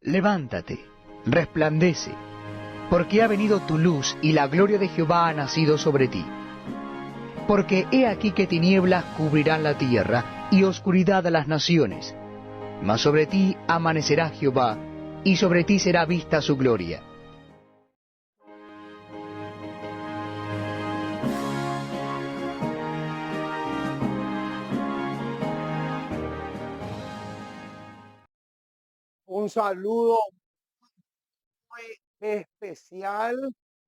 Levántate, resplandece, porque ha venido tu luz y la gloria de Jehová ha nacido sobre ti. Porque he aquí que tinieblas cubrirán la tierra y oscuridad a las naciones. Mas sobre ti amanecerá Jehová, y sobre ti será vista su gloria. Un saludo muy especial,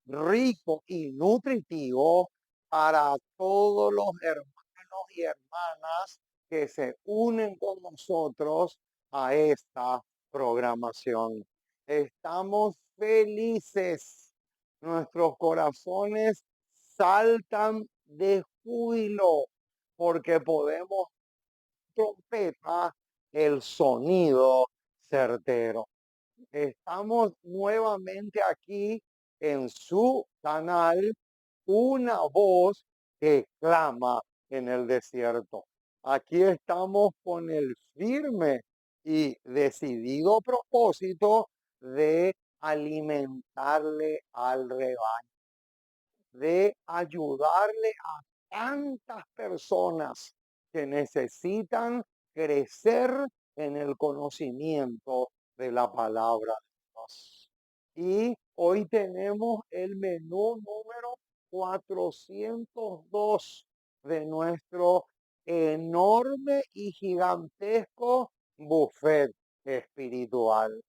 rico y nutritivo para todos los hermanos y hermanas que se unen con nosotros a esta programación. Estamos felices, nuestros corazones saltan de júbilo porque podemos trompetar el sonido certero. Estamos nuevamente aquí en su canal, Una Voz que Clama en el Desierto. Aquí estamos con el firme y decidido propósito de alimentarle al rebaño, de ayudarle a tantas personas que necesitan crecer en el conocimiento de la palabra de Dios. Y hoy tenemos el menú número 402 de nuestro enorme y gigantesco buffet espiritual.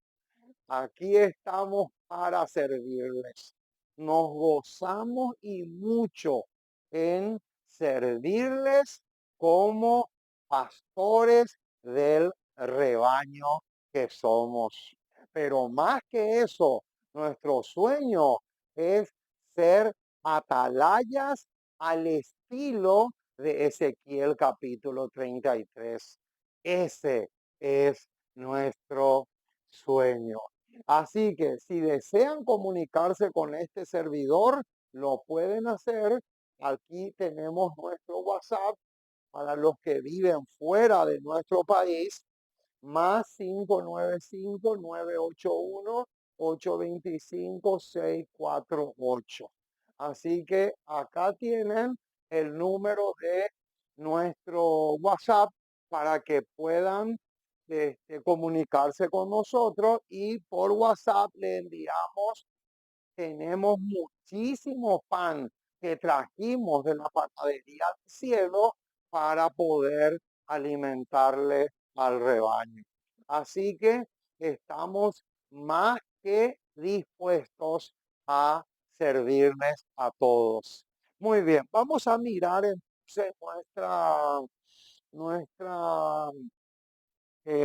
Aquí estamos para servirles. Nos gozamos y mucho en servirles como pastores del rebaño que somos. Pero más que eso, nuestro sueño es ser atalayas al estilo de Ezequiel capítulo 33. Ese es nuestro sueño. Así que si desean comunicarse con este servidor, lo pueden hacer. Aquí tenemos nuestro WhatsApp para los que viven fuera de nuestro país, más 595-981-825-648. Así que acá tienen el número de nuestro WhatsApp para que puedan comunicarse con nosotros, y por WhatsApp le enviamos. Tenemos muchísimo pan que trajimos de la panadería del cielo para poder alimentarle al rebaño. Así que estamos más que dispuestos a servirles a todos. Muy bien, vamos a mirar entonces nuestra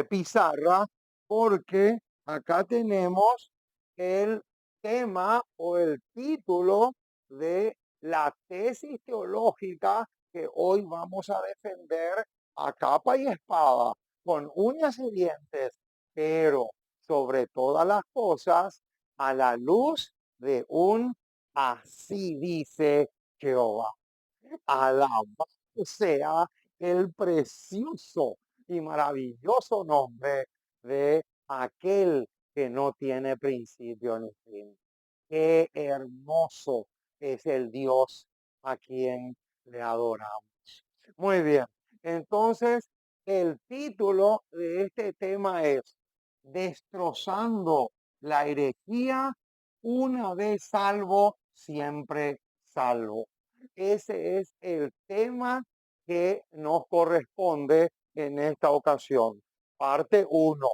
pizarra, porque acá tenemos el tema o el título de la tesis teológica que hoy vamos a defender a capa y espada, con uñas y dientes, pero sobre todas las cosas a la luz de un así dice Jehová. Alabado sea el precioso y maravilloso nombre de aquel que no tiene principio ni fin. Qué hermoso es el Dios a quien le adoramos. Muy bien, entonces el título de este tema es Destrozando la herejía, una vez salvo, siempre salvo. Ese es el tema que nos corresponde en esta ocasión. Parte 1.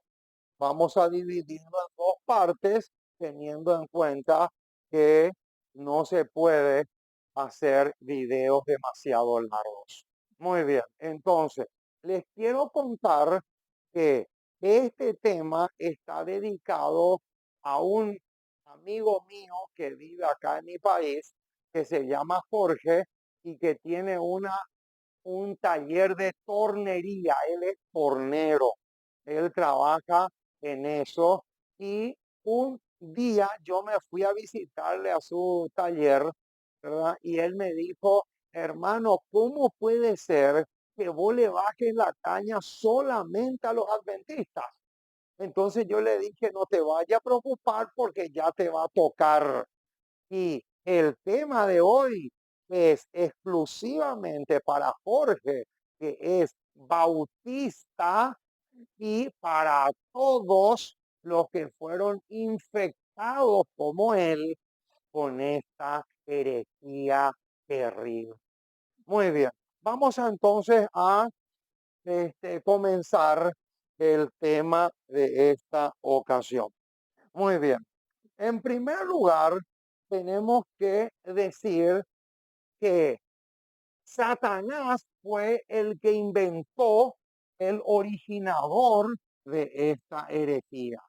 Vamos a dividirlo en dos partes, teniendo en cuenta que no se puede hacer videos demasiado largos. Muy bien, entonces les quiero contar que este tema está dedicado a un amigo mío que vive acá en mi país, que se llama Jorge y que tiene un taller de tornería. Él es tornero, él trabaja en eso, y un día yo me fui a visitarle a su taller, ¿verdad? Y él me dijo, hermano, ¿cómo puede ser que vos le bajes la caña solamente a los adventistas? Entonces yo le dije, no te vayas a preocupar porque ya te va a tocar. Y el tema de hoy es exclusivamente para Jorge, que es bautista, y para todos los que fueron infectados como él con esta herejía terrible. Muy bien, vamos entonces a comenzar el tema de esta ocasión. Muy bien, en primer lugar, tenemos que decir que Satanás fue el que inventó, el originador de esta herejía.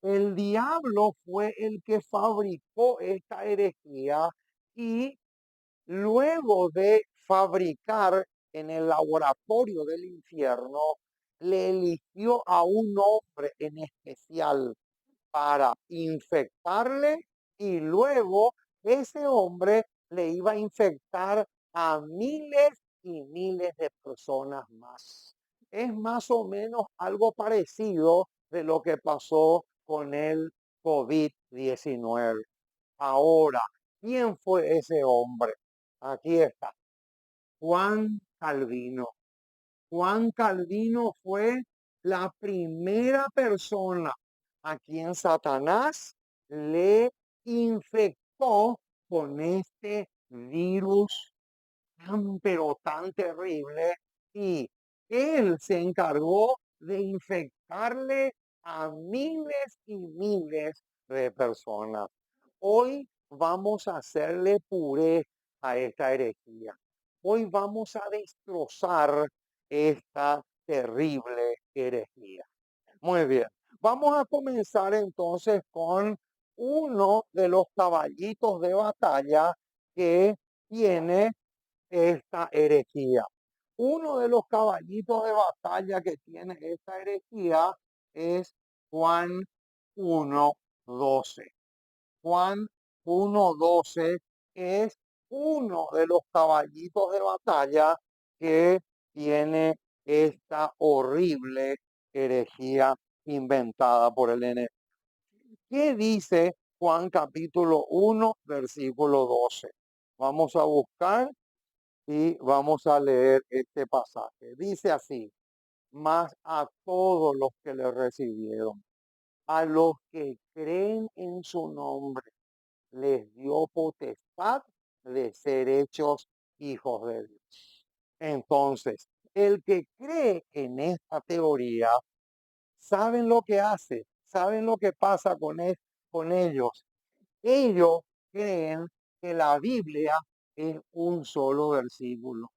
El diablo fue el que fabricó esta herejía y luego de fabricar en el laboratorio del infierno, le eligió a un hombre en especial para infectarle y luego ese hombre le iba a infectar a miles y miles de personas más. Es más o menos algo parecido de lo que pasó con el COVID-19. Ahora, ¿quién fue ese hombre? Aquí está, Juan Calvino. Juan Calvino fue la primera persona a quien Satanás le infectó con este virus tan pero tan terrible, y él se encargó de infectarle a miles y miles de personas. Hoy vamos a hacerle puré a esta herejía. Hoy vamos a destrozar esta terrible herejía. Muy bien, vamos a comenzar entonces con uno de los caballitos de batalla que tiene esta herejía. Uno de los caballitos de batalla que tiene esta herejía es Juan 1:12. Juan 1:12 es uno de los caballitos de batalla que tiene esta horrible herejía inventada por el enemigo. ¿Qué dice Juan capítulo 1, versículo 12? Vamos a buscar y vamos a leer este pasaje. Dice así: mas a todos los que le recibieron, a los que creen en su nombre, les dio potestad de ser hechos hijos de Dios. Entonces, el que cree en esta teoría, saben lo que hace, saben lo que pasa con ellos. Ellos creen que la Biblia es un solo versículo.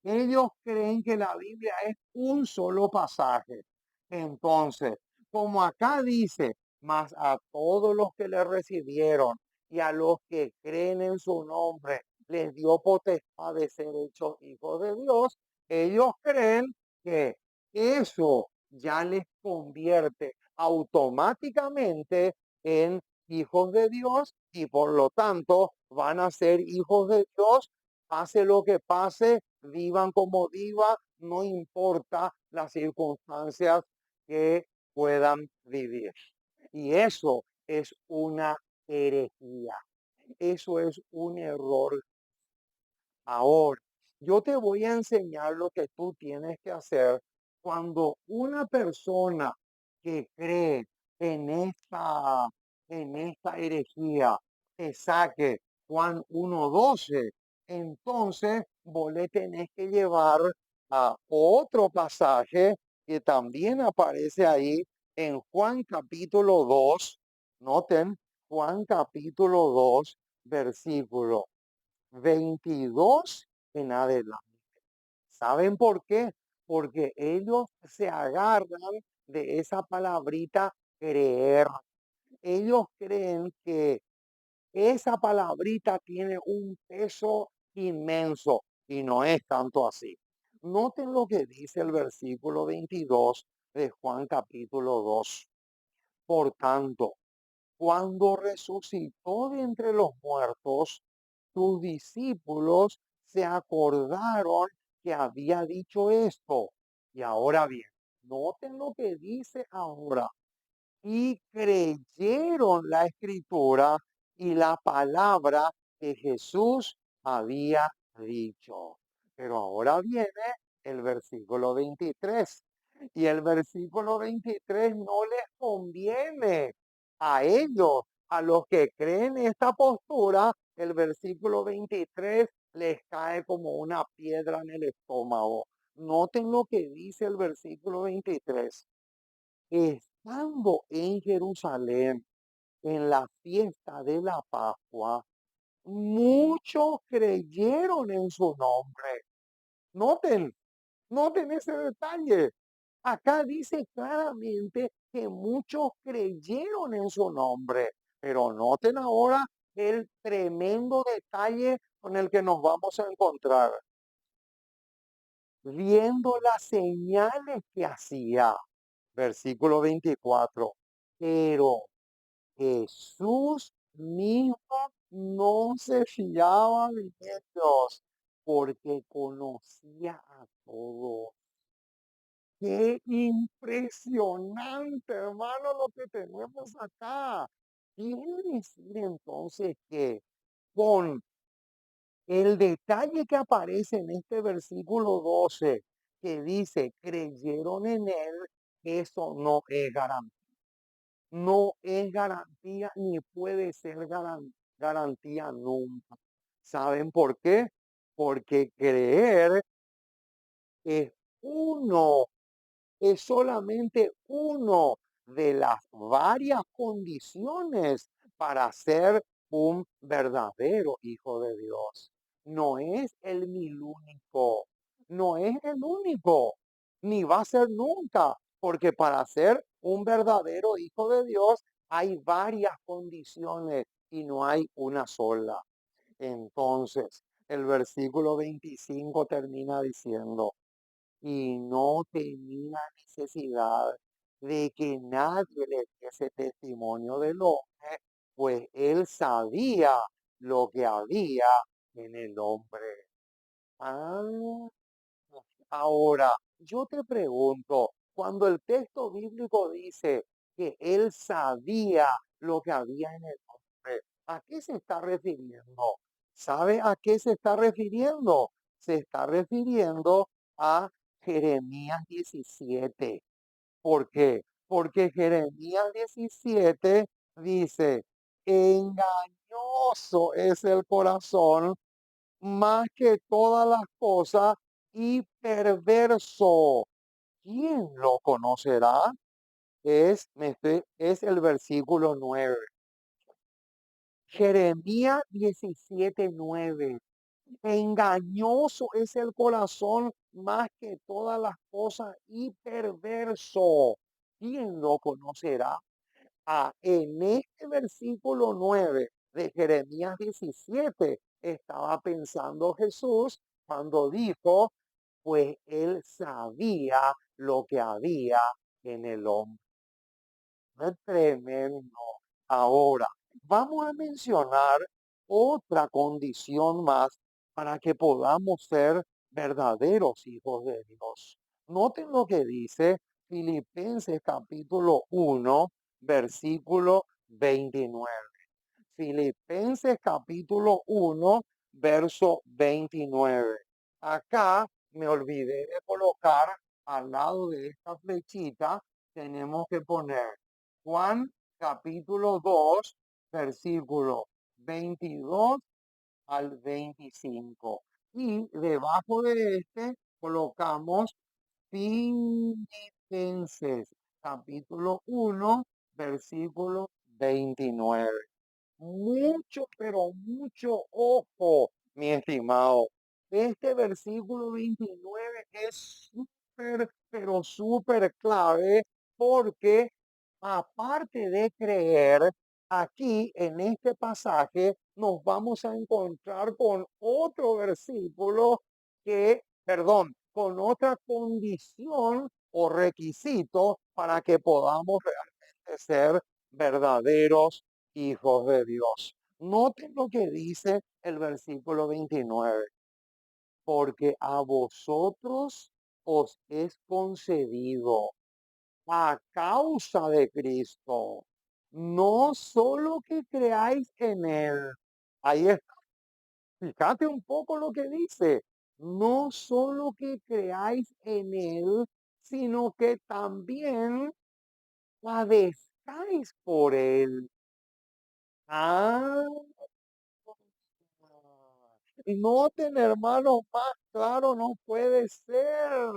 Ellos creen que la Biblia es un solo pasaje. Entonces, como acá dice, mas a todos los que le recibieron y a los que creen en su nombre, les dio potestad de ser hechos hijos de Dios, ellos creen que eso ya les convierte automáticamente en hijos de Dios, y por lo tanto van a ser hijos de Dios, pase lo que pase, vivan como vivan, no importa las circunstancias que puedan vivir. Y eso es una herejía. Eso es un error. Ahora, yo te voy a enseñar lo que tú tienes que hacer cuando una persona que cree en esta herejía te saque Juan 1:12. Entonces vos le tenés que llevar a otro pasaje que también aparece ahí en Juan capítulo 2. Noten, Juan capítulo 2, versículo 22 en adelante. ¿Saben por qué? Porque ellos se agarran de esa palabrita creer. Ellos creen que esa palabrita tiene un peso inmenso y no es tanto así. Noten lo que dice el versículo 22 de Juan capítulo 2. Por tanto, cuando resucitó de entre los muertos, sus discípulos se acordaron que había dicho esto. Y ahora bien, Noten lo que dice ahora. Y creyeron la escritura y la palabra que Jesús había dicho. Pero ahora viene el versículo 23. Y el versículo 23 no les conviene a ellos, a los que creen esta postura. El versículo 23 les cae como una piedra en el estómago. Noten lo que dice el versículo 23. Estando en Jerusalén en la fiesta de la Pascua, muchos creyeron en su nombre. Noten, noten ese detalle. Acá dice claramente que muchos creyeron en su nombre, pero noten ahora el tremendo detalle con el que nos vamos a encontrar. Viendo las señales que hacía, versículo 24, pero Jesús mismo no se fiaba de ellos porque conocía a todos. Qué impresionante, hermano, lo que tenemos acá. Quiere decir entonces que con el detalle que aparece en este versículo 12, que dice, creyeron en él, eso no es garantía. No es garantía ni puede ser garantía nunca. ¿Saben por qué? Porque creer es uno, es solamente uno de las varias condiciones para ser un verdadero hijo de Dios. No es el mil único, no es el único, ni va a ser nunca, porque para ser un verdadero hijo de Dios hay varias condiciones y no hay una sola. Entonces, el versículo 25 termina diciendo, y no tenía necesidad de que nadie le diese testimonio del hombre, pues él sabía lo que había en el hombre. Ah, ahora, yo te pregunto, cuando el texto bíblico dice que él sabía lo que había en el hombre, ¿a qué se está refiriendo? ¿Sabe a qué se está refiriendo? Se está refiriendo a Jeremías 17. ¿Por qué? Porque Jeremías 17 dice, engañoso es el corazón más que todas las cosas y perverso. ¿Quién lo conocerá? Es el versículo 9. Jeremías 17:9. Engañoso es el corazón más que todas las cosas y perverso. ¿Quién lo conocerá? En este versículo 9 de Jeremías 17 estaba pensando Jesús cuando dijo, pues él sabía lo que había en el hombre. Es tremendo. Ahora, vamos a mencionar otra condición más para que podamos ser verdaderos hijos de Dios. Noten lo que dice Filipenses capítulo 1, versículo 29. Filipenses capítulo 1, verso 29. Acá me olvidé de colocar al lado de esta flechita, tenemos que poner Juan capítulo 2, versículo 22 al 25. Y debajo de este colocamos Filipenses capítulo 1, versículo 29. Mucho, pero mucho ojo, mi estimado. Este versículo 29 es súper, pero súper clave porque aparte de creer, aquí en este pasaje nos vamos a encontrar con otro versículo con otra condición o requisito para que podamos realmente ser verdaderos hijos de Dios. Noten lo que dice el versículo 29. Porque a vosotros os es concedido a causa de Cristo, no solo que creáis en Él. Ahí está, fíjate un poco lo que dice, no solo que creáis en Él, sino que también padezcáis por Él. Ah, noten, hermanos, más claro no puede ser.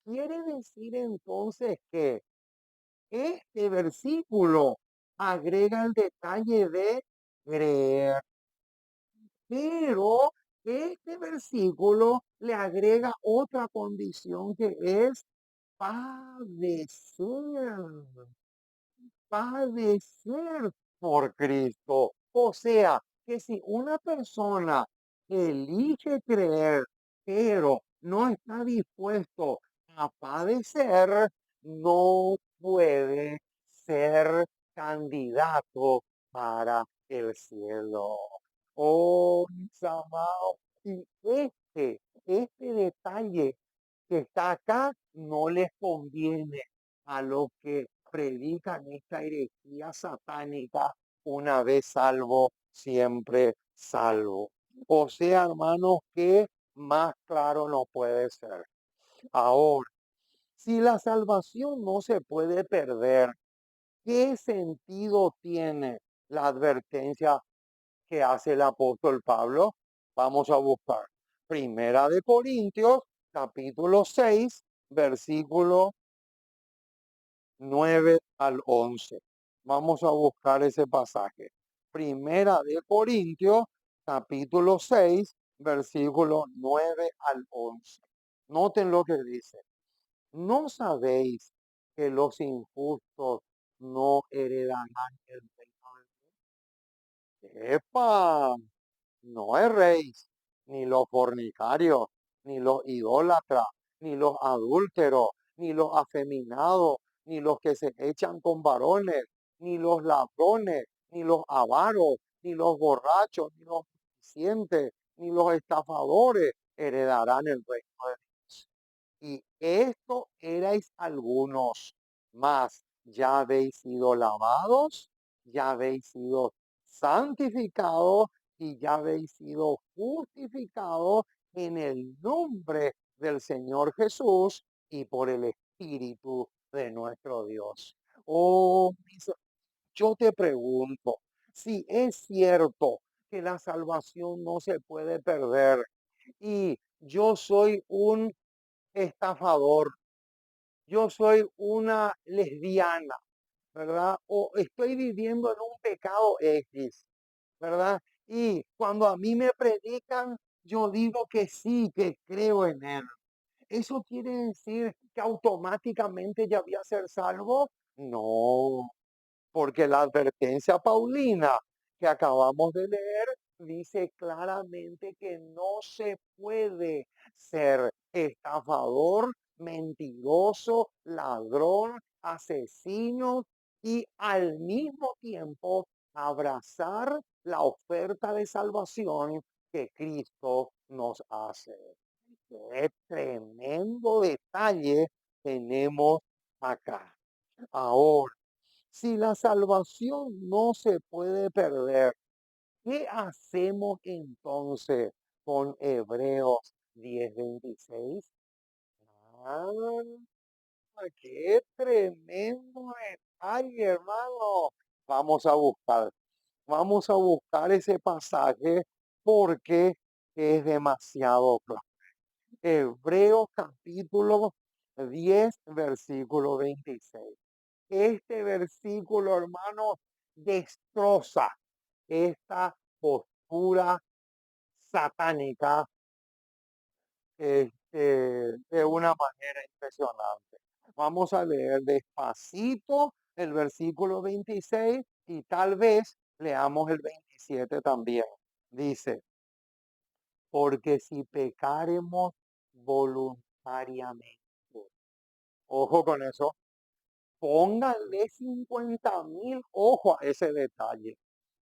Quiere decir entonces que este versículo agrega el detalle de creer, pero este versículo le agrega otra condición que es padecer, padecer por Cristo. O sea, que si una persona elige creer, pero no está dispuesto a padecer, no puede ser candidato para el cielo. Oh, mis amados, y este detalle que está acá no les conviene a los que predican esta herejía satánica, una vez salvo, siempre salvo. O sea, hermanos, que más claro no puede ser. Ahora, si la salvación no se puede perder, ¿qué sentido tiene la advertencia que hace el apóstol Pablo? Vamos a buscar. Primera de Corintios, capítulo 6, versículo 9 al 11. Vamos a buscar ese pasaje. Primera de Corintios, capítulo 6, versículo 9 al 11. Noten lo que dice. ¿No sabéis que los injustos no heredarán el reino de Dios? ¡Epa! No erréis, ni los fornicarios, ni los idólatras, ni los adúlteros, ni los afeminados, ni los que se echan con varones, ni los ladrones, ni los avaros, ni los borrachos, ni los maldicientes, ni los estafadores heredarán el reino de Dios. Y esto erais algunos, mas ya habéis sido lavados, ya habéis sido santificados y ya habéis sido justificados en el nombre del Señor Jesús y por el Espíritu de nuestro Dios. Oh, yo te pregunto, si es cierto que la salvación no se puede perder y yo soy un estafador, yo soy una lesbiana, ¿verdad? O estoy viviendo en un pecado X, ¿verdad? Y cuando a mí me predican, yo digo que sí, que creo en Él. ¿Eso quiere decir que automáticamente ya voy a ser salvo? No, porque la advertencia paulina que acabamos de leer dice claramente que no se puede ser estafador, mentiroso, ladrón, asesino y al mismo tiempo abrazar la oferta de salvación que Cristo nos hace. Qué tremendo detalle tenemos acá. Ahora, si la salvación no se puede perder, ¿qué hacemos entonces con Hebreos 10:26? Ah, qué tremendo detalle, hermano. Vamos a buscar, vamos a buscar ese pasaje porque es demasiado claro. Hebreos capítulo 10, versículo 26. Este versículo, hermano, destroza esta postura satánica de una manera impresionante. Vamos a leer despacito el versículo 26 y tal vez leamos el 27 también. Dice, porque si pecaremos voluntariamente, ojo con eso, pónganle 50.000 ojo a ese detalle.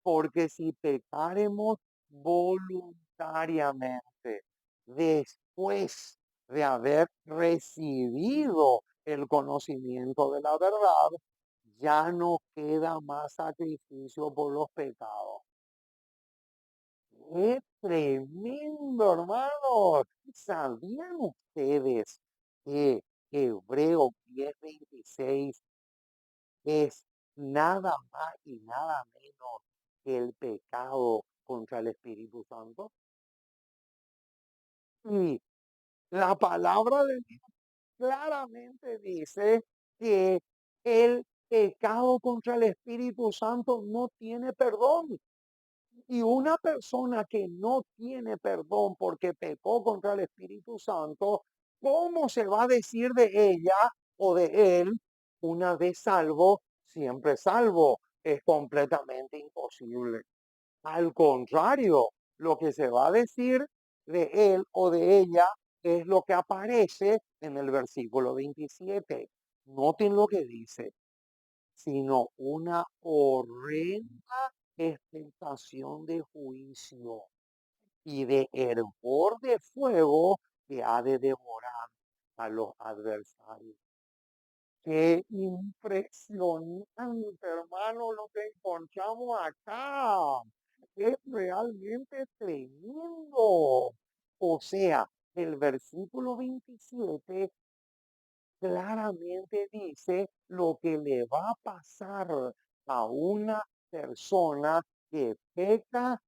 Porque si pecaremos voluntariamente, después de haber recibido el conocimiento de la verdad, ya no queda más sacrificio por los pecados. ¡Qué tremendo, hermanos! ¿Sabían ustedes que Hebreos 10:26 es nada más y nada menos que el pecado contra el Espíritu Santo? Y la palabra de Dios claramente dice que el pecado contra el Espíritu Santo no tiene perdón. Y una persona que no tiene perdón porque pecó contra el Espíritu Santo, ¿cómo se va a decir de ella o de él, una vez salvo, siempre salvo? Es completamente imposible. Al contrario, lo que se va a decir de él o de ella es lo que aparece en el versículo 27. Noten lo que dice, sino una horrenda expectación de juicio y de hervor de fuego que ha de devorar a los adversarios. Qué impresionante, hermano, lo que encontramos acá. Es realmente tremendo. O sea, el versículo 27 claramente dice lo que le va a pasar a una persona que peca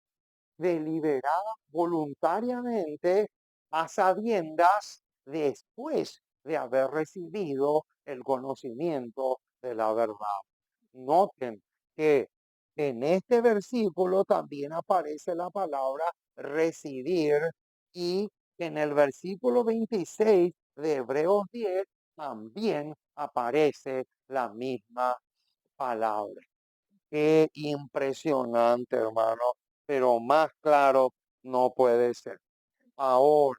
deliberada voluntariamente a sabiendas después de haber recibido el conocimiento de la verdad. Noten que en este versículo también aparece la palabra recibir y en el versículo 26 de Hebreos 10 también aparece la misma palabra. Qué impresionante, hermano, pero más claro no puede ser. Ahora,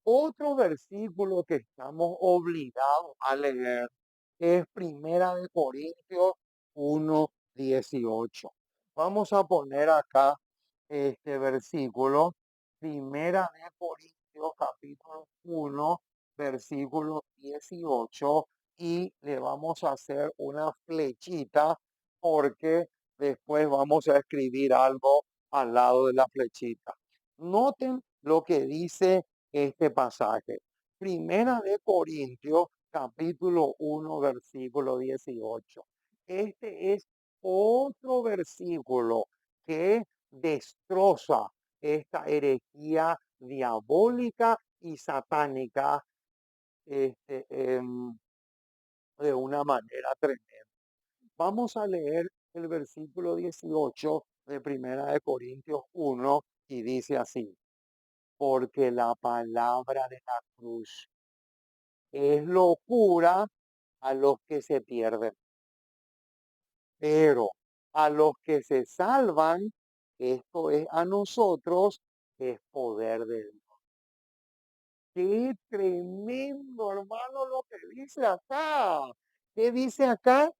otro versículo que estamos obligados a leer es Primera de Corintios 1:18. Vamos a poner acá este versículo, Primera de Corintios capítulo 1, versículo 18, y le vamos a hacer una flechita porque después vamos a escribir algo al lado de la flechita. Noten lo que dice este pasaje. Primera de Corintios, capítulo 1, versículo 18. Este es otro versículo que destroza esta herejía diabólica y satánica de una manera tremenda. Vamos a leer el versículo 18 de Primera de Corintios 1 y dice así, porque la palabra de la cruz es locura a los que se pierden, pero a los que se salvan, esto es a nosotros, es poder de Dios. Qué tremendo, hermano, lo que dice acá. ¿Qué dice acá?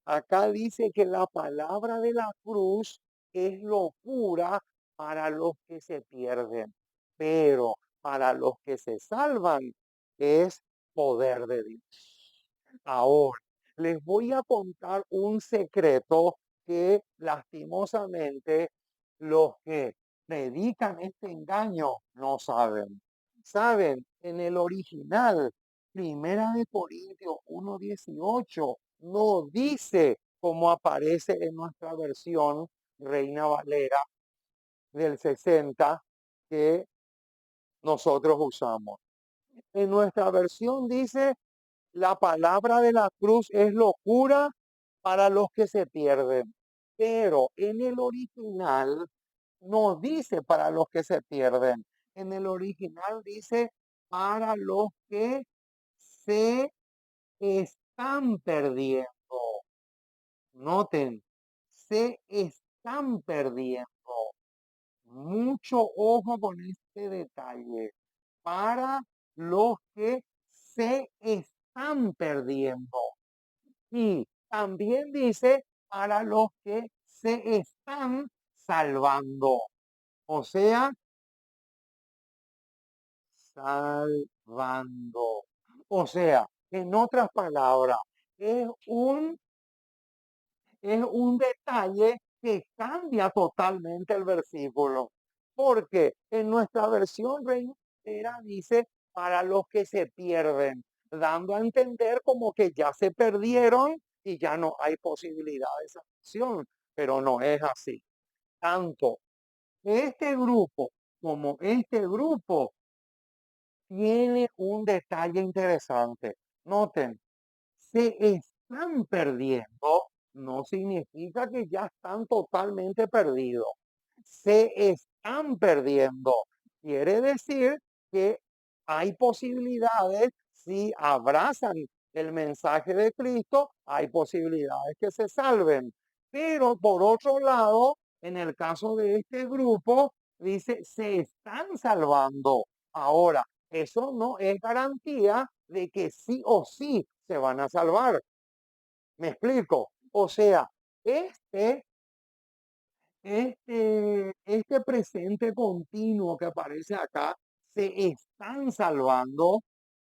Acá dice que la palabra de la cruz es locura para los que se pierden, pero para los que se salvan es poder de Dios. Ahora, les voy a contar un secreto que lastimosamente los que predican este engaño no saben. Saben, en el original, Primera de Corintios 1:18, no dice como aparece en nuestra versión Reina Valera del 60 que nosotros usamos. En nuestra versión dice, la palabra de la cruz es locura para los que se pierden, pero en el original no dice para los que se pierden. En el original dice para los que se están perdiendo. Noten, se están perdiendo. Mucho ojo con este detalle. Para los que se están perdiendo. Y también dice para los que se están salvando. O sea, salvando. O sea, en otras palabras, es un, es un detalle que cambia totalmente el versículo. Porque en nuestra versión Reina Valera dice para los que se pierden, dando a entender como que ya se perdieron y ya no hay posibilidad de salvación. Pero no es así. Tanto este grupo como este grupo tiene un detalle interesante. Noten, se están perdiendo, no significa que ya están totalmente perdidos. Se están perdiendo. Quiere decir que hay posibilidades, si abrazan el mensaje de Cristo, hay posibilidades que se salven. Pero por otro lado, en el caso de este grupo, dice, se están salvando. Ahora, eso no es garantía de que sí o sí se van a salvar. ¿Me explico? O sea, este, este presente continuo que aparece acá, se están salvando,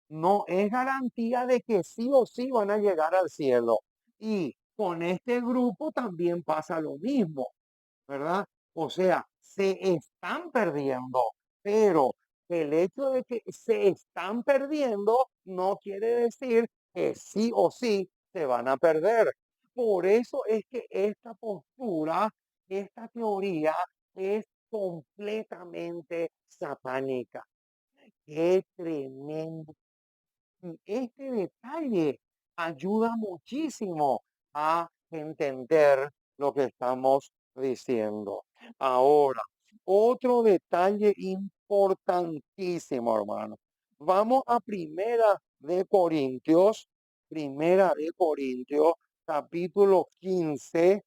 no es garantía de que sí o sí van a llegar al cielo. Y con este grupo también pasa lo mismo. ¿Verdad? O sea, se están perdiendo, pero el hecho de que se están perdiendo no quiere decir que sí o sí se van a perder. Por eso es que esta postura, esta teoría es completamente satánica. Qué tremendo. Y este detalle ayuda muchísimo a entender lo que estamos diciendo. Ahora, otro detalle importantísimo, hermano. Vamos a Primera de Corintios, capítulo 15,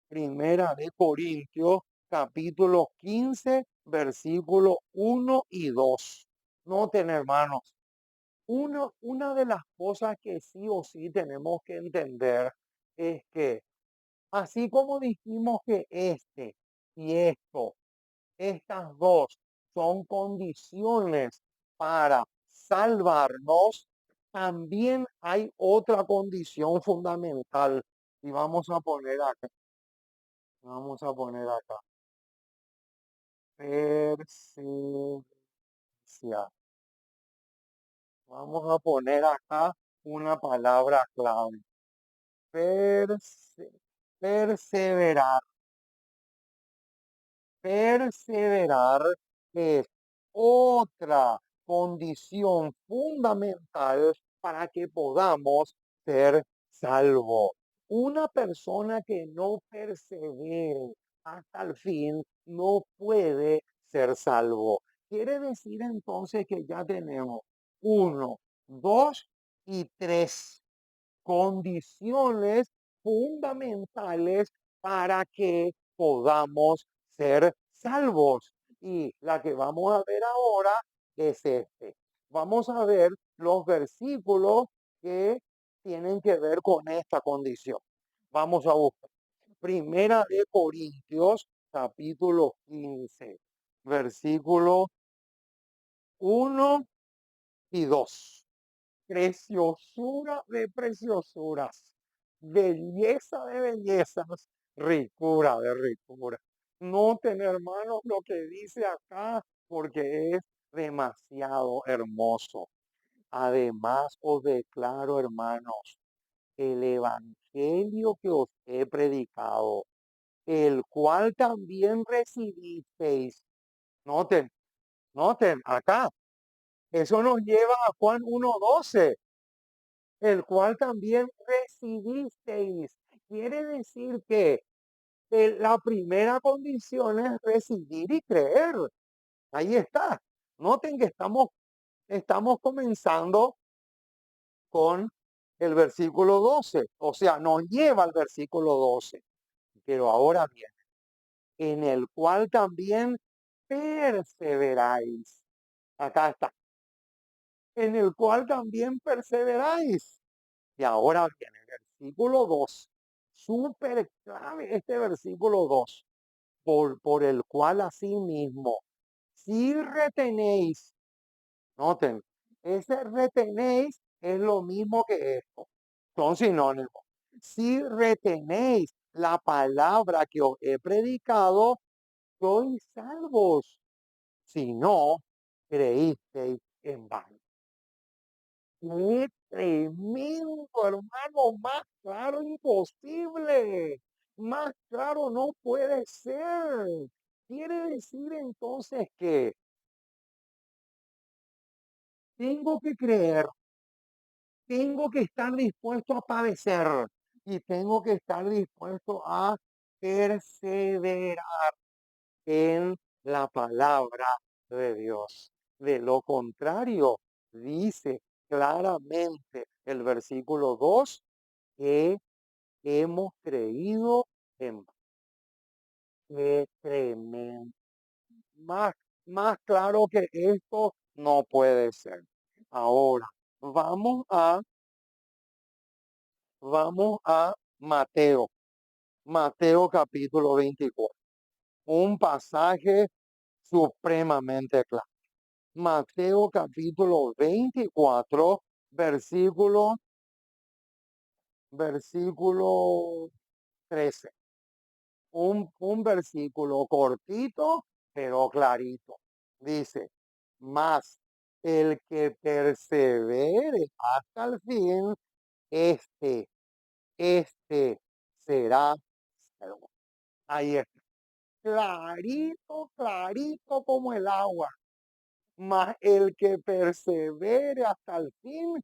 Primera de Corintios, capítulo 15, versículo 1 y 2. Noten, hermanos, una de las cosas que sí o sí tenemos que entender es que así como dijimos que y estas dos son condiciones para salvarnos, también hay otra condición fundamental. Y vamos a poner acá, perseverancia. Vamos a poner acá una palabra clave. Perse- perseverar. Perseverar es otra condición fundamental para que podamos ser salvos. Una persona que no persevere hasta el fin no puede ser salvo. Quiere decir entonces que ya tenemos uno, dos y tres condiciones fundamentales para que podamos ser salvos. Y la que vamos a ver ahora es este. Vamos a ver los versículos que tienen que ver con esta condición. Vamos a buscar. Primera de Corintios, capítulo 15, versículo 1 y 2. Preciosura de preciosuras, belleza de bellezas, ricura de ricura. Noten, hermanos, lo que dice acá, porque es demasiado hermoso. Además, os declaro, hermanos, el evangelio que os he predicado, el cual también recibisteis. Noten, noten, acá, eso nos lleva a Juan 1:12, el cual también recibisteis. Quiere decir que la primera condición es recibir y creer. Ahí está. Noten que estamos comenzando con el versículo 12. O sea, nos lleva al versículo 12. Pero ahora bien, en el cual también perseveráis. Acá está. En el cual también perseveráis. Y ahora viene el versículo 2, súper clave este versículo 2, por el cual asimismo, si retenéis Noten, ese retenéis es lo mismo que esto. Son sinónimos. Si retenéis la palabra que os he predicado, sois salvos. Si no, creísteis en vano. ¡Qué tremendo, hermano! Más claro imposible. Más claro no puede ser. Quiere decir entonces que tengo que creer, tengo que estar dispuesto a padecer y tengo que estar dispuesto a perseverar en la palabra de Dios. De lo contrario, dice claramente el versículo 2 que hemos creído en qué tremendo. Más, más claro que esto no puede ser. Ahora, vamos a Mateo, Mateo capítulo 24, un pasaje supremamente claro. Mateo capítulo 24, versículo 13. Un versículo cortito, pero clarito. Dice, más el que persevere hasta el fin, este, este será salvo. Ahí está. Clarito, clarito como el agua. Mas el que persevere hasta el fin,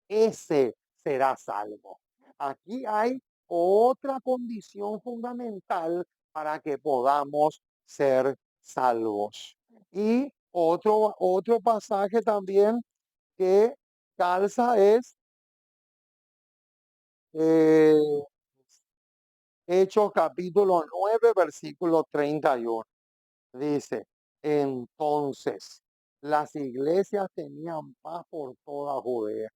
ese será salvo. Aquí hay otra condición fundamental para que podamos ser salvos. Y otro pasaje también que calza es eh, Hechos capítulo 9 versículo 31. Dice, entonces las iglesias tenían paz por toda Judea,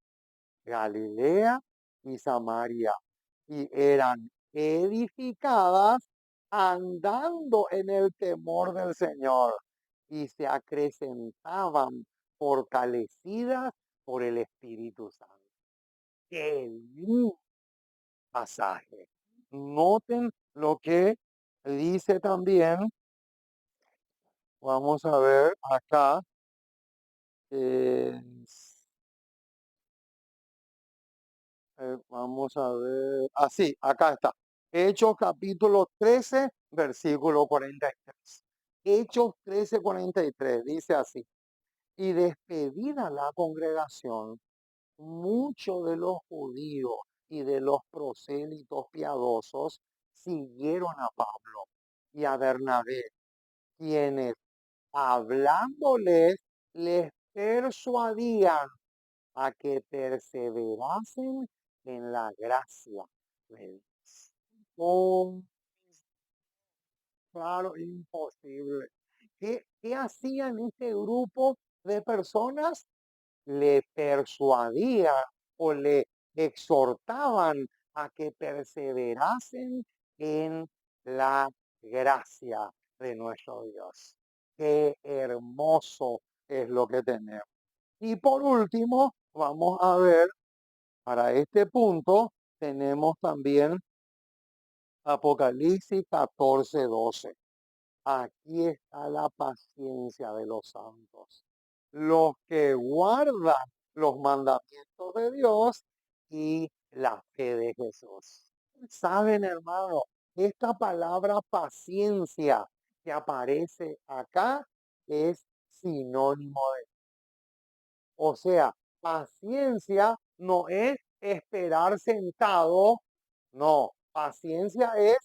Galilea y Samaria, y eran edificadas andando en el temor del Señor, y se acrecentaban fortalecidas por el Espíritu Santo. ¡Qué lindo pasaje! Noten lo que dice también. Vamos a ver acá. eh, vamos a ver. Así, acá está. Hechos capítulo 13, versículo 43. Hechos 13, 43. Dice así. Y despedida la congregación, muchos de los judíos y de los prosélitos piadosos siguieron a Pablo y a Bernabé, quienes hablándoles les persuadían a que perseverasen en la gracia de Dios. Oh, claro, imposible. ¿Qué hacían este grupo de personas? Le persuadían o le exhortaban a que perseverasen en la gracia de nuestro Dios. Qué hermoso es lo que tenemos. Y por último, vamos a ver, para este punto, tenemos también Apocalipsis 14:12. Aquí está la paciencia de los santos, los que guardan los mandamientos de Dios y la fe de Jesús. Saben, hermano, esta palabra paciencia que aparece acá es sinónimo de, o sea, paciencia no es esperar sentado, no, paciencia es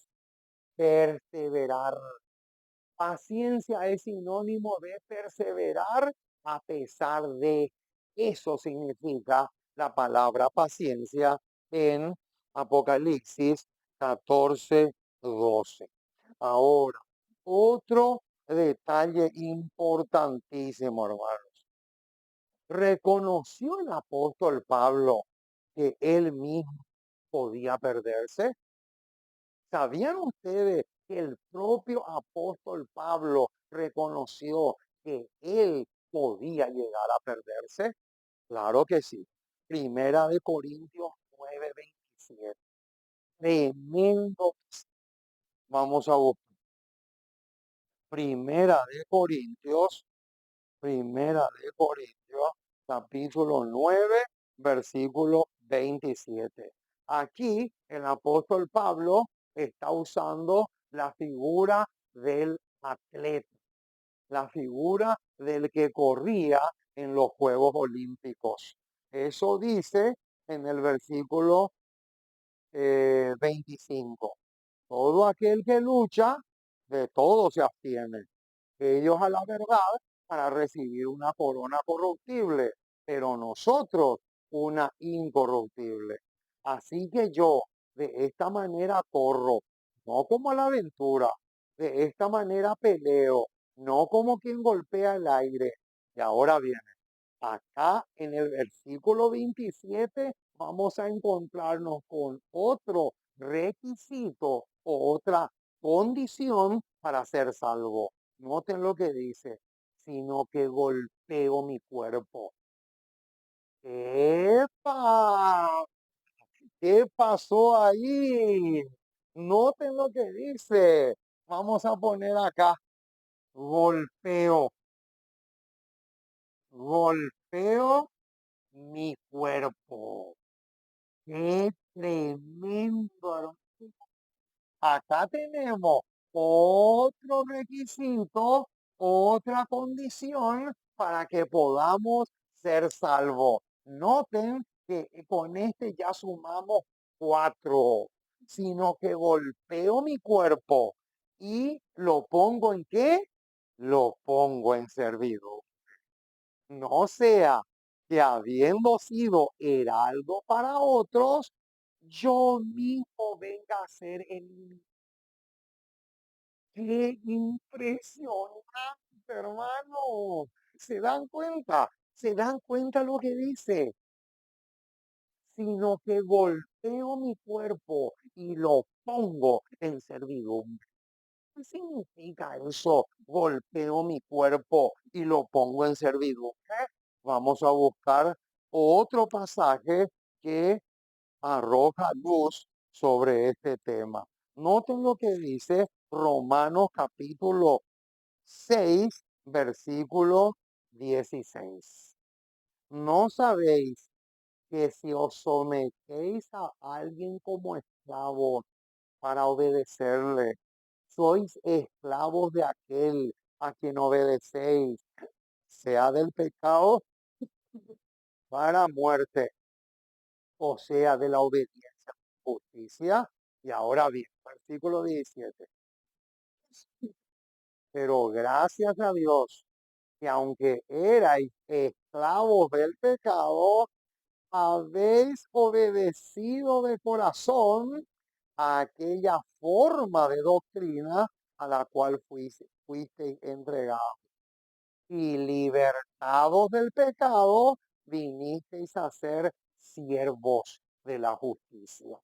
perseverar. Paciencia es sinónimo de perseverar a pesar de. Eso significa la palabra paciencia en Apocalipsis 14:12. Ahora, otro detalle importantísimo, hermanos. ¿Reconoció el apóstol Pablo que él mismo podía perderse? ¿Sabían ustedes que el propio apóstol Pablo reconoció que él podía llegar a perderse. Claro que sí. Primera de Corintios 9:27. Tremendo. Vamos a buscar. Primera de Corintios, Primera de Corintios, capítulo 9, versículo 27. Aquí el apóstol Pablo está usando la figura del atleta, la figura del que corría en los Juegos Olímpicos. Eso dice en el versículo 25. Todo aquel que lucha, de todo se abstiene. Ellos a la verdad para recibir una corona corruptible, pero nosotros una incorruptible. Así que yo de esta manera corro, no como a la aventura, de esta manera peleo, no como quien golpea el aire. Y ahora bien, acá en el versículo 27 vamos a encontrarnos con otro requisito o otra condición para ser salvo. Noten lo que dice, sino que golpeo mi cuerpo. ¡Epa! ¿Qué pasó ahí? Noten lo que dice. Vamos a poner acá, golpeo, golpeo mi cuerpo. ¡Qué tremendo! Acá tenemos otro requisito, otra condición para que podamos ser salvos. Noten que con este ya sumamos cuatro, sino que golpeo mi cuerpo y lo pongo ¿en qué? Lo pongo en servidumbre. No sea que habiendo sido heraldo para otros, yo mismo venga a ser el... ¡Qué impresionante, hermano! ¿Se dan cuenta? ¿Se dan cuenta lo que dice? Sino que golpeo mi cuerpo y lo pongo en servidumbre. ¿Qué significa eso? Golpeo mi cuerpo y lo pongo en servidumbre. Vamos a buscar otro pasaje que arroja luz sobre este tema. Noten lo que dice Romanos capítulo 6, versículo 16. ¿No sabéis que si os sometéis a alguien como esclavo para obedecerle, sois esclavos de aquel a quien obedecéis, sea del pecado para muerte, o sea de la obediencia a justicia? Y ahora bien, versículo 17. Pero gracias a Dios que aunque erais esclavos del pecado, habéis obedecido de corazón a aquella forma de doctrina a la cual fuisteis entregados. Y libertados del pecado, vinisteis a ser siervos de la justicia.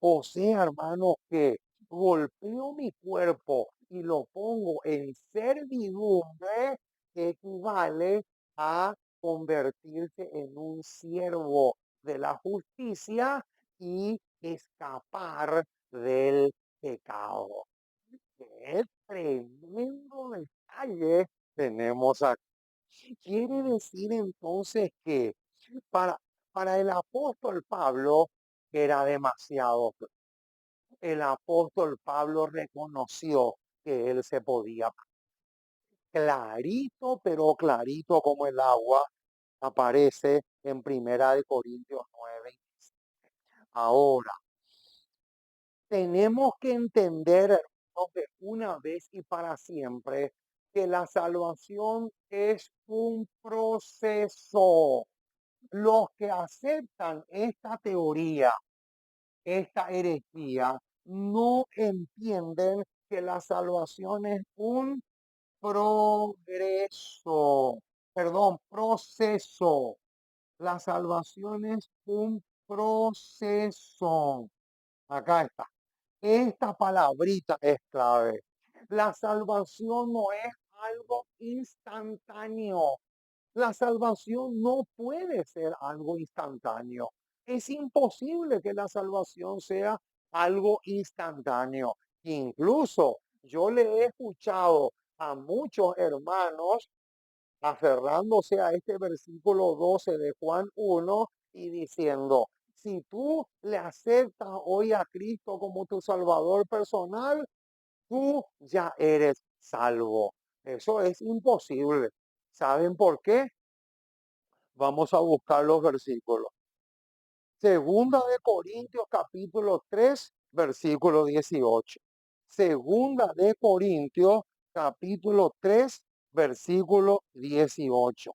O sea, hermano, que golpeo mi cuerpo y lo pongo en servidumbre, que equivale a convertirse en un siervo de la justicia y escapar del pecado. Qué tremendo detalle tenemos aquí. Quiere decir entonces que para, para el apóstol Pablo era demasiado. El apóstol Pablo reconoció que él se podía. Clarito, pero clarito como el agua, aparece en Primera de Corintios 9. Ahora, tenemos que entender, hermanos, de una vez y para siempre que la salvación es un proceso. Los que aceptan esta teoría, esta herejía, no entienden que la salvación es un progreso, perdón, proceso. La salvación es un proceso. Acá está. Esta palabrita es clave. La salvación no es algo instantáneo. La salvación no puede ser algo instantáneo. Es imposible que la salvación sea algo instantáneo. Incluso yo le he escuchado a muchos hermanos aferrándose a este versículo 12 de Juan 1 y diciendo, si tú le aceptas hoy a Cristo como tu Salvador personal, tú ya eres salvo. Eso es imposible. ¿Saben por qué? Vamos a buscar los versículos. Segunda de Corintios capítulo 3 versículo 18. Segunda de Corintios capítulo 3 versículo 18.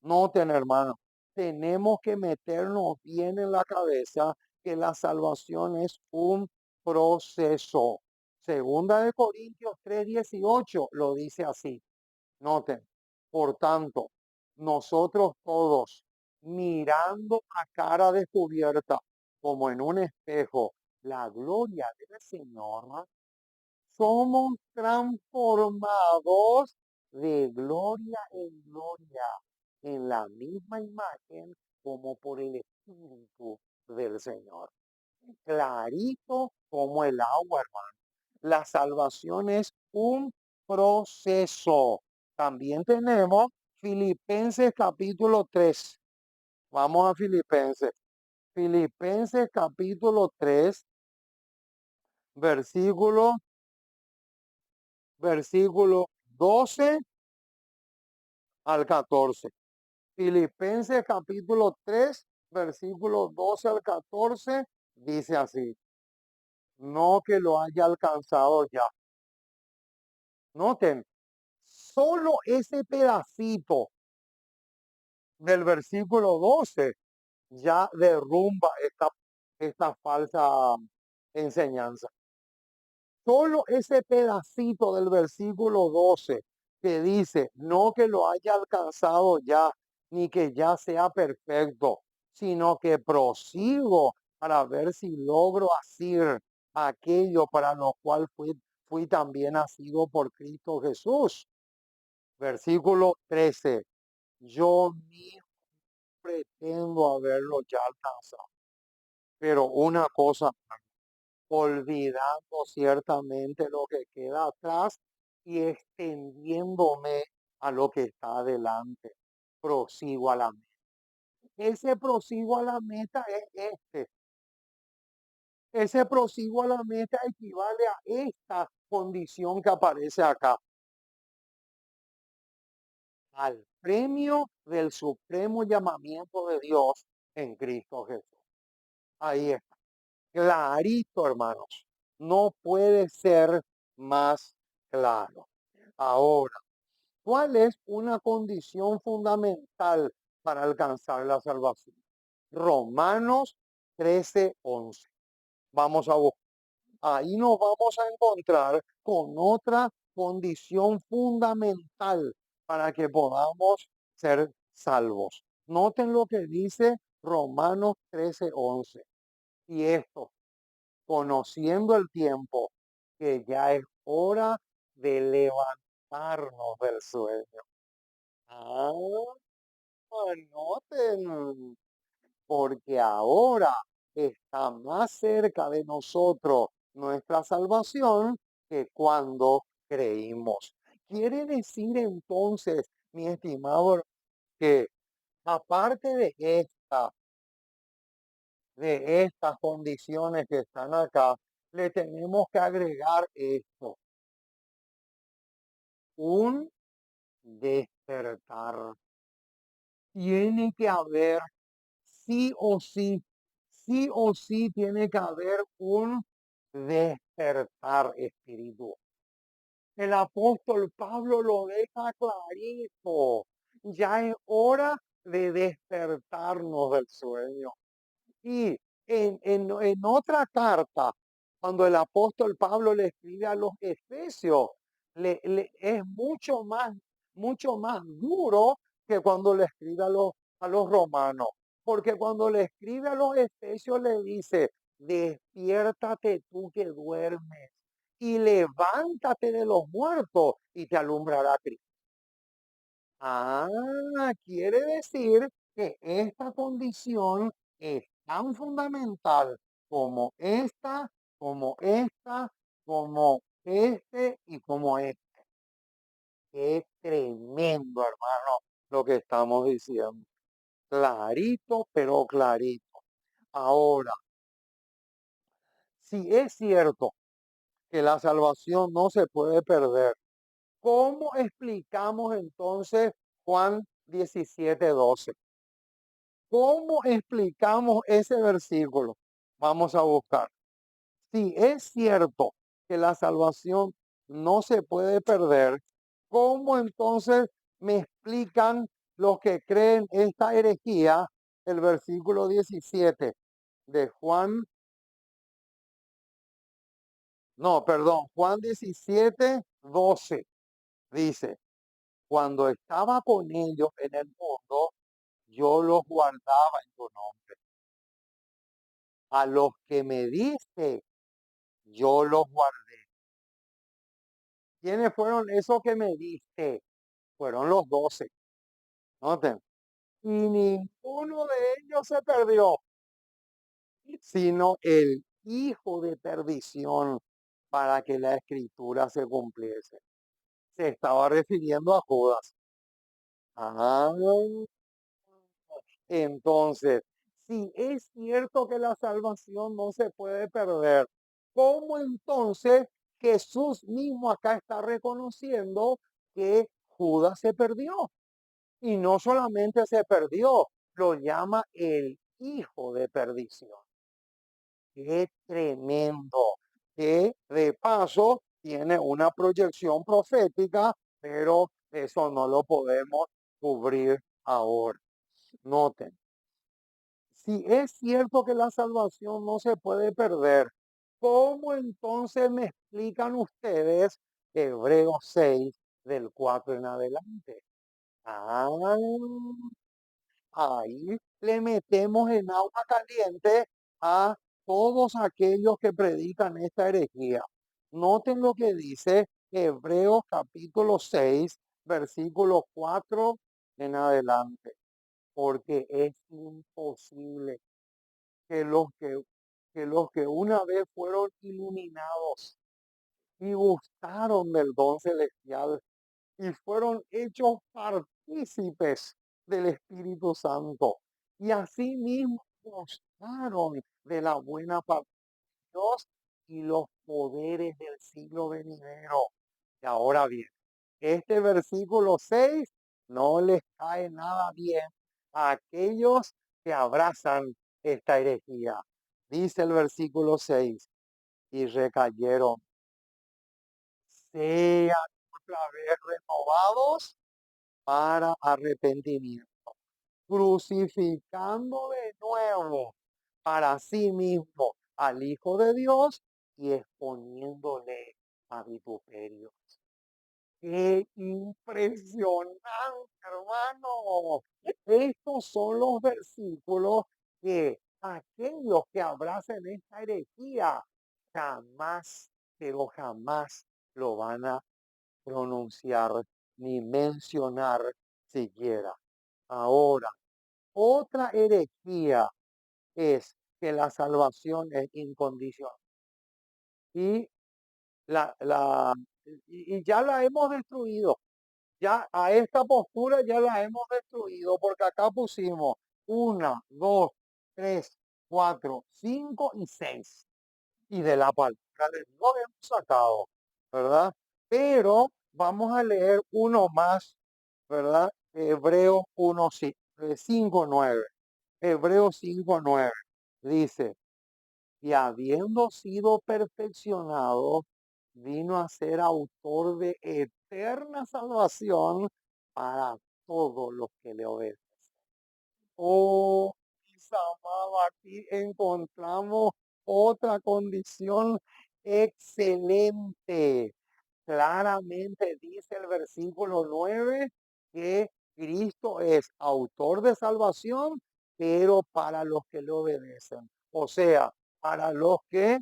Noten, hermano, tenemos que meternos bien en la cabeza que la salvación es un proceso. Segunda de Corintios 3:18 lo dice así. Noten, por tanto, nosotros todos, mirando a cara descubierta, como en un espejo, la gloria del Señor, somos transformados de gloria en gloria, en la misma imagen como por el Espíritu del Señor. Clarito como el agua, hermano. La salvación es un proceso. También tenemos Filipenses capítulo 3. Vamos a Filipenses. Filipenses capítulo 3, versículo, versículo 12 al 14. Filipenses capítulo 3, versículo 12 al 14, dice así, no que lo haya alcanzado ya. Noten, solo ese pedacito del versículo 12 ya derrumba esta falsa enseñanza. Solo ese pedacito del versículo 12 que dice, no que lo haya alcanzado ya, ni que ya sea perfecto, sino que prosigo para ver si logro hacer aquello para lo cual fui también nacido por Cristo Jesús. Versículo 13, yo mismo pretendo haberlo ya alcanzado. Pero una cosa, olvidando ciertamente lo que queda atrás y extendiéndome a lo que está adelante. Prosigo a la meta. Ese prosigo a la meta es este. Ese prosigo a la meta equivale a esta condición que aparece acá. Al premio del supremo llamamiento de Dios en Cristo Jesús. Ahí está. Clarito, hermanos. No puede ser más claro. Ahora, ¿cuál es una condición fundamental para alcanzar la salvación? Romanos 13:11. Vamos a buscar. Ahí nos vamos a encontrar con otra condición fundamental para que podamos ser salvos. Noten lo que dice Romanos 13:11. Y esto, conociendo el tiempo, que ya es hora de levantarnos del sueño. Ah, anoten, porque ahora está más cerca de nosotros nuestra salvación que cuando creímos. Quiere decir entonces, mi estimado, que aparte de estas condiciones que están acá, le tenemos que agregar esto, un despertar. Tiene que haber, sí o sí, sí o sí tiene que haber un despertar espiritual. El apóstol Pablo lo deja clarito. Ya es hora de despertarnos del sueño. Y en otra carta, cuando el apóstol Pablo le escribe a los Efesios, es mucho más duro que cuando le escribe a los romanos. Porque cuando le escribe a los Efesios le dice, despiértate tú que duermes y levántate de los muertos y te alumbrará Cristo. Ah, quiere decir que esta condición es tan fundamental como como esta, como este y como este. Qué tremendo, hermano, lo que estamos diciendo. Clarito, pero clarito. Ahora, si es cierto que la salvación no se puede perder, ¿cómo explicamos entonces Juan 17:12? ¿Cómo explicamos ese versículo? Vamos a buscar. Si es cierto que la salvación no se puede perder, ¿cómo entonces me explican los que creen esta herejía el versículo 17 de Juan? No, perdón, Juan 17:12 dice, cuando estaba con ellos en el mundo, yo los guardaba en tu nombre. A los que me diste, yo los guardé. ¿Quiénes fueron esos que me diste? Fueron los 12. Noten. Y ninguno de ellos se perdió, sino el hijo de perdición para que la escritura se cumpliese. Se estaba refiriendo a Judas. Ah, entonces, si es cierto que la salvación no se puede perder, ¿cómo entonces Jesús mismo acá está reconociendo que Judas se perdió? Y no solamente se perdió, lo llama el hijo de perdición. Qué tremendo. Que de paso tiene una proyección profética, pero eso no lo podemos cubrir ahora. Noten, si es cierto que la salvación no se puede perder, ¿cómo entonces me explican ustedes Hebreos 6 del 4 en adelante? Ah, ahí le metemos en agua caliente a todos aquellos que predican esta herejía. Noten lo que dice Hebreos capítulo 6, versículo 4 en adelante, porque es imposible que los que una vez fueron iluminados y gustaron del don celestial y fueron hechos partícipes del Espíritu Santo. Y asimismo gozaron de la buena parte de Dios y los poderes del siglo venidero. Y ahora bien, este versículo 6 no les cae nada bien a aquellos que abrazan esta herejía. Dice el versículo 6, y recayeron, sean otra vez renovados para arrepentimiento, crucificando de nuevo para sí mismo al Hijo de Dios y exponiéndole a vituperio. ¡Qué impresionante, hermano! Estos son los versículos que aquellos que abracen esta herejía jamás, pero jamás lo van a pronunciar ni mencionar siquiera. Ahora, otra herejía es que la salvación es incondicional y, y ya la hemos destruido. Ya a esta postura ya la hemos destruido porque acá pusimos una, dos, tres, cuatro, cinco y seis. Y de la palabra de Dios hemos sacado, ¿verdad? Pero vamos a leer uno más, ¿verdad? Hebreos 1, 5, 9. Hebreos 5, 9 dice, y habiendo sido perfeccionado, vino a ser autor de eterna salvación para todos los que le obedecen. Oh, mis amados, aquí encontramos otra condición excelente. Claramente dice el versículo 9 que Cristo es autor de salvación, pero para los que le obedecen. O sea, para los que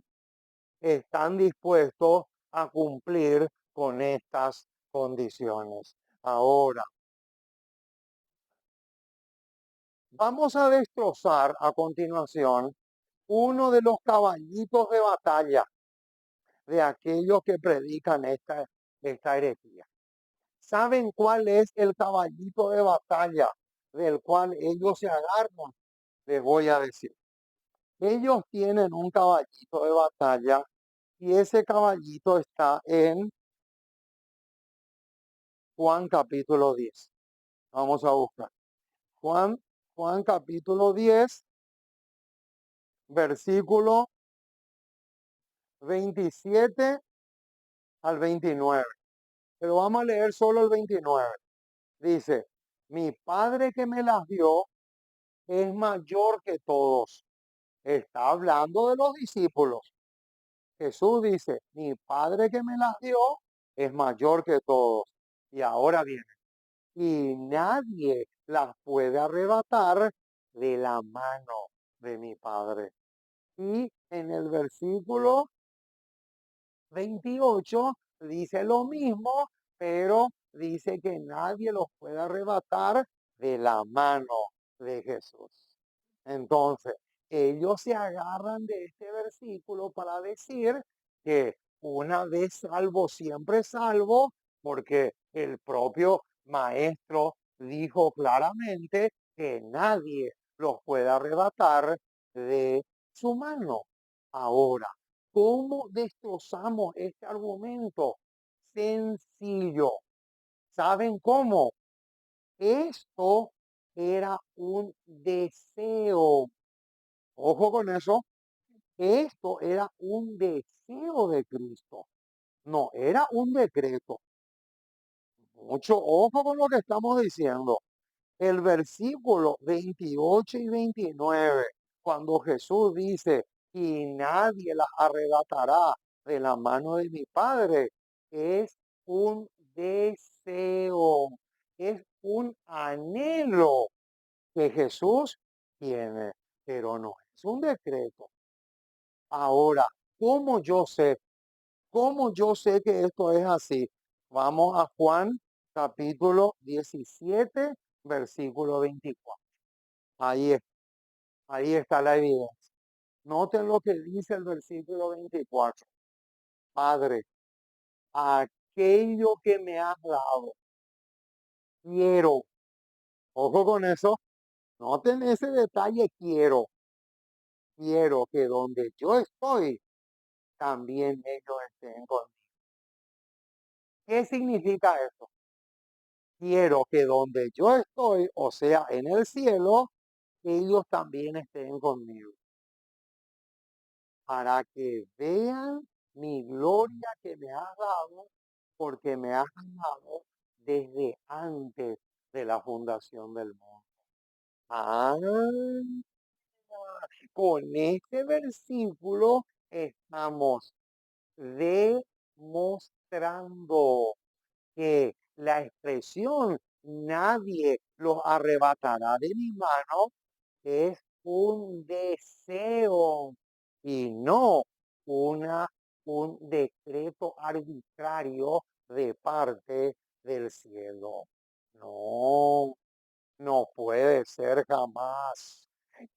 están dispuestos a cumplir con estas condiciones. Ahora, Vamos a destrozar a continuación uno de los caballitos de batalla de aquellos que predican esta herejía. ¿Saben cuál es el caballito de batalla del cual ellos se agarran? Les voy a decir. Ellos tienen un caballito de batalla y ese caballito está en Juan capítulo 10. Vamos a buscar. Juan, Juan capítulo 10, versículo 27 al 29. Pero vamos a leer solo el 29. Dice, mi Padre que me las dio es mayor que todos. Está hablando de los discípulos. Jesús dice, mi Padre que me las dio es mayor que todos. Y ahora viene, y nadie las puede arrebatar de la mano de mi Padre. Y en el versículo 28 dice lo mismo, pero dice que nadie los puede arrebatar de la mano de Jesús. Entonces, ellos se agarran de este versículo para decir que una vez salvo, siempre salvo, porque el propio maestro dijo claramente que nadie los puede arrebatar de su mano. Ahora, ¿cómo destrozamos este argumento? Sencillo. ¿Saben cómo? Esto era un deseo. Ojo con eso. Esto era un deseo de Cristo. No era un decreto. Mucho ojo con lo que estamos diciendo. El versículo 28 y 29, cuando Jesús dice, y nadie las arrebatará de la mano de mi Padre, es un deseo, es un anhelo que Jesús tiene, pero no es un decreto. Ahora, ¿cómo yo sé? ¿Cómo yo sé que esto es así? Vamos a Juan capítulo 17, versículo 24. Ahí, ahí está la evidencia. Noten lo que dice el versículo 24. Padre, aquello que me has dado, quiero. Ojo con eso. Noten ese detalle, quiero que donde yo estoy, también ellos estén conmigo. ¿Qué significa eso? Quiero que donde yo estoy, o sea, en el cielo, ellos también estén conmigo, para que vean mi gloria que me has dado, porque me has dado desde antes de la fundación del mundo. Ah, con este versículo estamos demostrando que la expresión nadie los arrebatará de mi mano es un deseo y no una, un decreto arbitrario de parte del cielo. No, no puede ser jamás.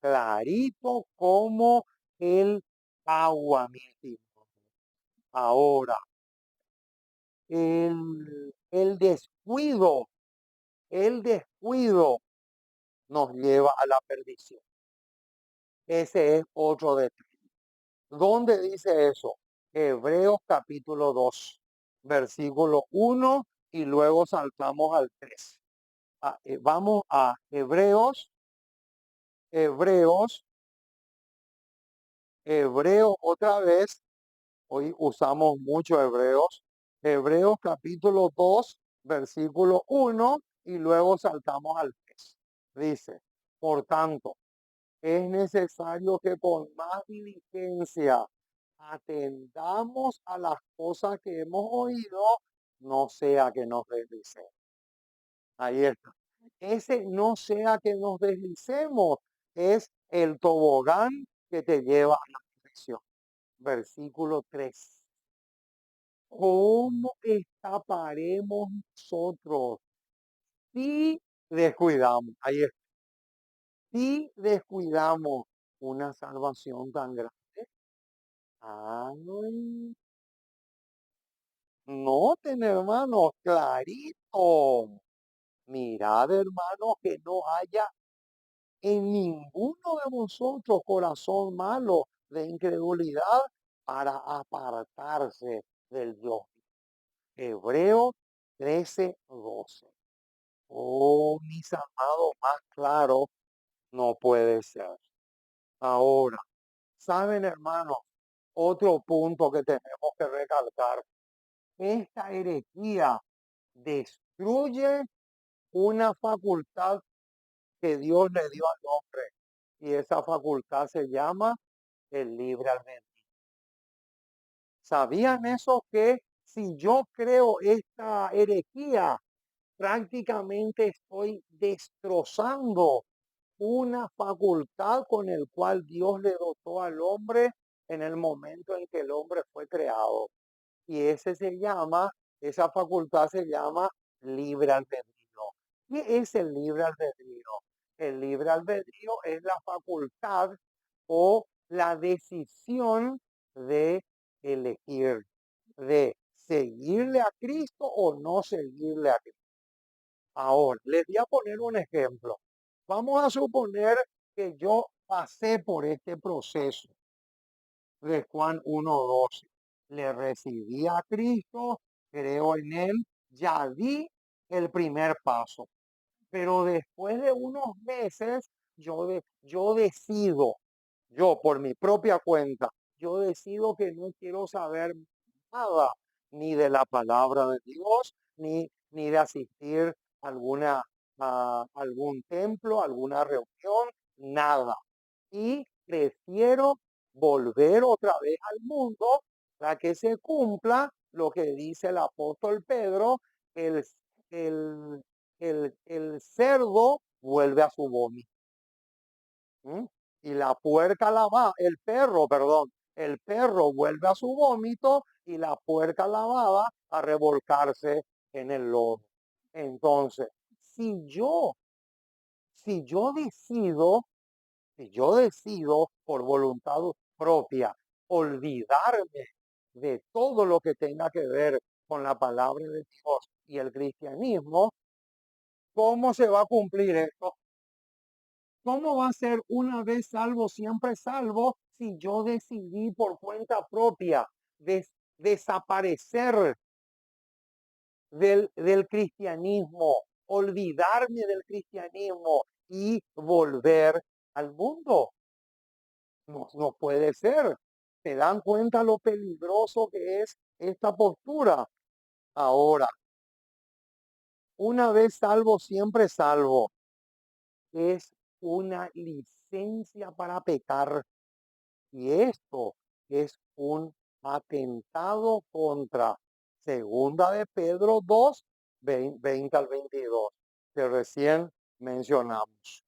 Clarito como el agua, mi estimado. Ahora, el descuido, el descuido nos lleva a la perdición. Ese es otro detalle. ¿Dónde dice eso? Hebreos capítulo 2, versículo 1 y luego saltamos al 3. Vamos a Hebreos otra vez. Hoy usamos mucho Hebreos capítulo 2, versículo 1 y luego saltamos al 3. Dice, por tanto, es necesario que con más diligencia atendamos a las cosas que hemos oído, no sea que nos deslicemos. Ahí está. Ese no sea que nos deslicemos es el tobogán que te lleva a la perfección. Versículo 3. ¿Cómo escaparemos nosotros si descuidamos? Ahí está. si descuidamos una salvación tan grande, ay, noten, hermanos, clarito. Mirad, hermanos, que no haya en ninguno de vosotros corazón malo de incredulidad para apartarse del Dios. Hebreos 13:12. Oh, mis amados, más claro no puede ser. Ahora, ¿saben, hermanos? Otro punto que tenemos que recalcar. Esta herejía destruye una facultad que Dios le dio al hombre. Y esa facultad se llama el libre albedrío. ¿Sabían eso que si yo creo esta herejía, prácticamente estoy destrozando una facultad con el cual Dios le dotó al hombre en el momento en que el hombre fue creado? Y esa facultad se llama libre albedrío. ¿Qué es el libre albedrío? El libre albedrío es la facultad o la decisión de elegir, de seguirle a Cristo o no seguirle a Cristo. Ahora, les voy a poner un ejemplo. Vamos a suponer que yo pasé por este proceso de Juan 1:12. Le recibí a Cristo, creo en Él, ya di el primer paso. Pero después de unos meses, yo decido, yo por mi propia cuenta, yo decido que no quiero saber nada, ni de la palabra de Dios, ni de asistir a algún templo, alguna reunión, nada. Y prefiero volver otra vez al mundo para que se cumpla lo que dice el apóstol Pedro, el, el, el cerdo vuelve a su vómito. ¿M? Y la puerca lavada, el perro, perdón, el perro vuelve a su vómito y la puerca lavada a revolcarse en el lodo. Entonces, si yo, si yo decido si yo decido por voluntad propia olvidarme de todo lo que tenga que ver con la palabra de Dios y el cristianismo, ¿cómo se va a cumplir esto? ¿Cómo va a ser una vez salvo, siempre salvo, si yo decidí por cuenta propia desaparecer del cristianismo, olvidarme del cristianismo y volver al mundo? No, no puede ser. ¿Se dan cuenta lo peligroso que es esta postura? Ahora, una vez salvo, siempre salvo. Es una licencia para pecar. Y esto es un atentado contra segunda de Pedro 2, 20 al 22, que recién mencionamos.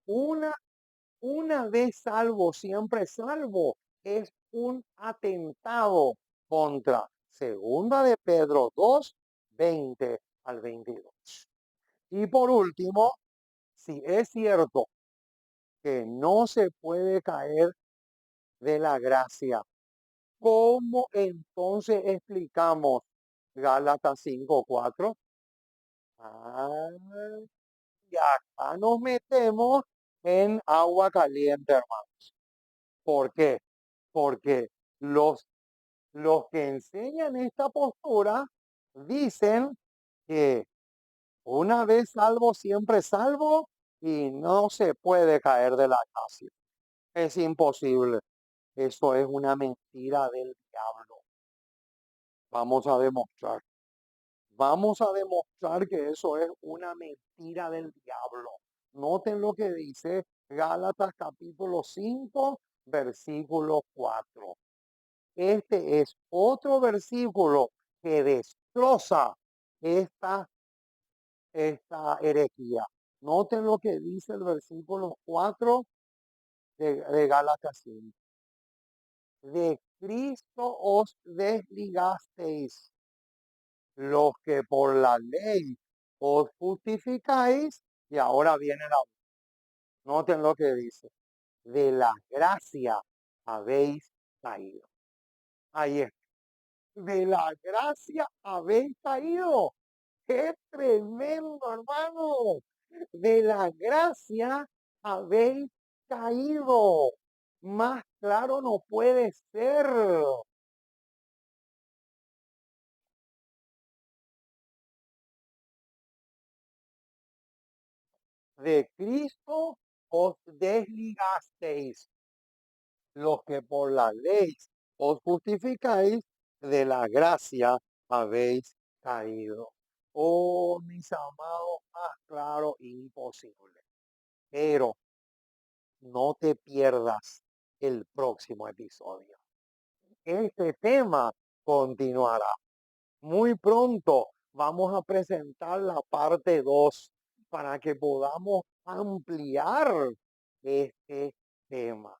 Una Una vez salvo, siempre salvo, es un atentado contra segunda de Pedro 2, 20 al 22. Y por último, si es cierto que no se puede caer de la gracia, ¿cómo entonces explicamos Gálatas 5:4? Ah, y acá nos metemos en agua caliente, hermanos. ¿Por qué? Porque los que enseñan esta postura dicen que una vez salvo, siempre salvo y no se puede caer de la gracia. Es imposible. Eso es una mentira del diablo. Vamos a demostrar. Vamos a demostrar que eso es una mentira del diablo. Noten lo que dice Gálatas capítulo 5, versículo 4. Este es otro versículo que destroza esta, esta herejía. Noten lo que dice el versículo 4 de Gálatas 5. De Cristo os desligasteis, los que por la ley os justificáis, y ahora viene la Noten lo que dice. De la gracia habéis caído. Ahí es. De la gracia habéis caído. ¡Qué tremendo, hermano! De la gracia habéis caído. Más claro no puede ser. De Cristo os desligasteis, los que por la ley os justificáis, de la gracia habéis caído. Oh, mis amados, más claro, imposible. Pero no te pierdas el próximo episodio. Este tema continuará. Muy pronto vamos a presentar la parte 2 para que podamos ampliar este tema.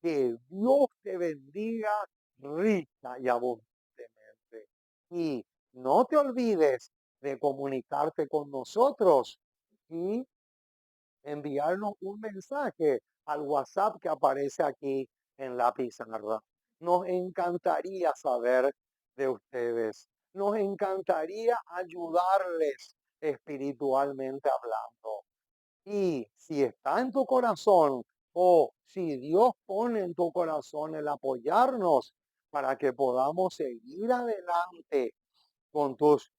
Que Dios te bendiga rica y abundantemente. Y no te olvides de comunicarte con nosotros y enviarnos un mensaje al WhatsApp que aparece aquí en la pizarra. Nos encantaría saber de ustedes. Nos encantaría ayudarles espiritualmente hablando. Y si está en tu corazón o si Dios pone en tu corazón el apoyarnos para que podamos seguir adelante con tus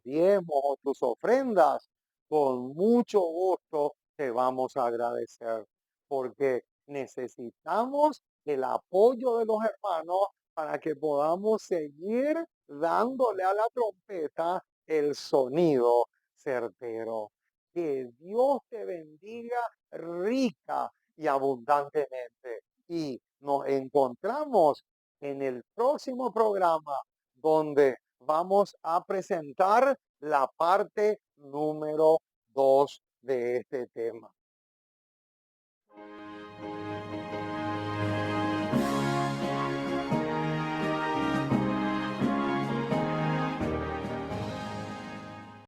diezmos o tus ofrendas, con mucho gusto te vamos a agradecer, porque necesitamos el apoyo de los hermanos para que podamos seguir dándole a la trompeta el sonido certero. Que Dios te bendiga rica y abundantemente. Y nos encontramos en el próximo programa donde vamos a presentar la parte número 2 de este tema.